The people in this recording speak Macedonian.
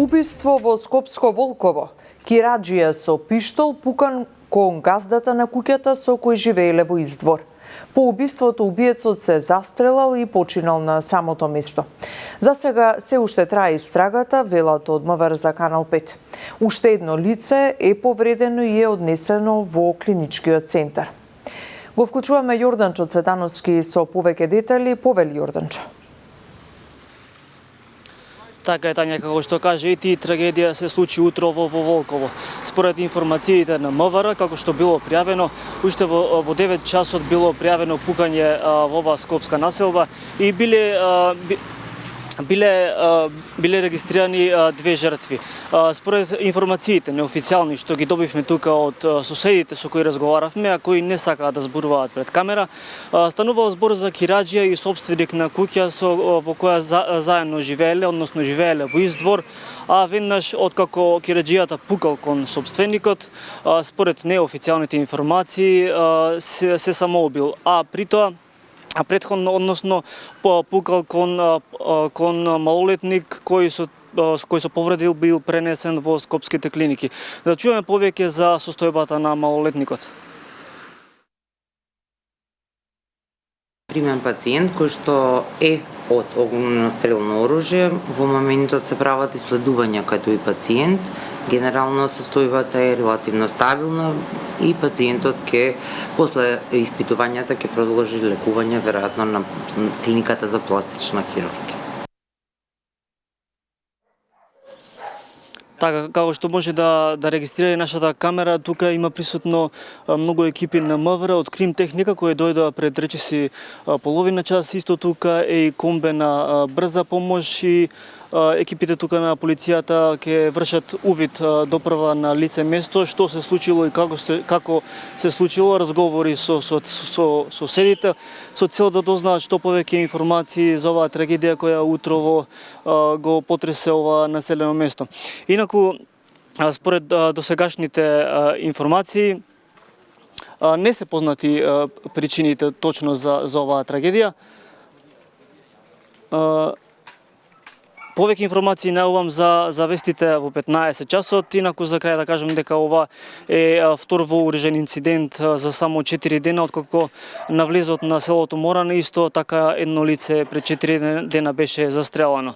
Убиство во Скопско Волково. Кираџија со пиштол пукан кон газдата на куќата со кој живееле во издвор. По убиството убиецот се застрелал и починал на самото место. За сега се уште трае истрагата, велат од МВР за Канал 5. Уште едно лице е повредено и е однесено во клиничкиот центар. Го вклучуваме Јорданчо Цветановски со повеќе детали. Повели Јорданчо. Така е, Тања, како што каже и ти, трагедија се случи утрово во Волково. Според информациите на МВР, како што било пријавено, уште во 9 часот било пријавено пукање во оваа скопска населба и биле регистрирани две жртви. Според информациите неофицијални што ги добивме тука од соседите со кои разговаравме, а кои не сакаат да зборуваат пред камера, станувал збор за кираџија и сопственик на куќа во која заедно живееле, односно живееле во издвор, а веднаш откако кираџијата пукал кон сопственикот, според неофицијалните информации се самоубил, а претходно, односно, пукал кон малолетник кој со повреди бил пренесен во скопските клиники. Да чуеме повеќе за состојбата на малолетникот. Примен пациент кој што е од огнестрелно оружје, во моментот се прават исследувања кај тој пациент. Генерално состојбата е релативно стабилна и пациентот после испитувањата ќе продолжи лекување веројатно на клиниката за пластична хирургија. Така, како што може да регистрира нашата камера, тука има присутно многу екипи на МВР од Крим техника кои дојдоа пред речиси половина час. Исто тука е и комбе на брза помош и екипите тука на полицијата ќе вршат увид допрва на лице место, што се случило и како се случило, разговори со соседите со цел да дознаат што повеќе информации за оваа трагедија која утрово го потресе ова населено место. Инаку, според досегашните информации, не се познати причините точно за оваа трагедија. Повеќе информации најавам за вестите во 15 часот, инаку за крај да кажем дека ова е втор вооружен инцидент за само 4 дена откако навлезот на селото Морана, исто така едно лице пред 4 дена беше застрелано.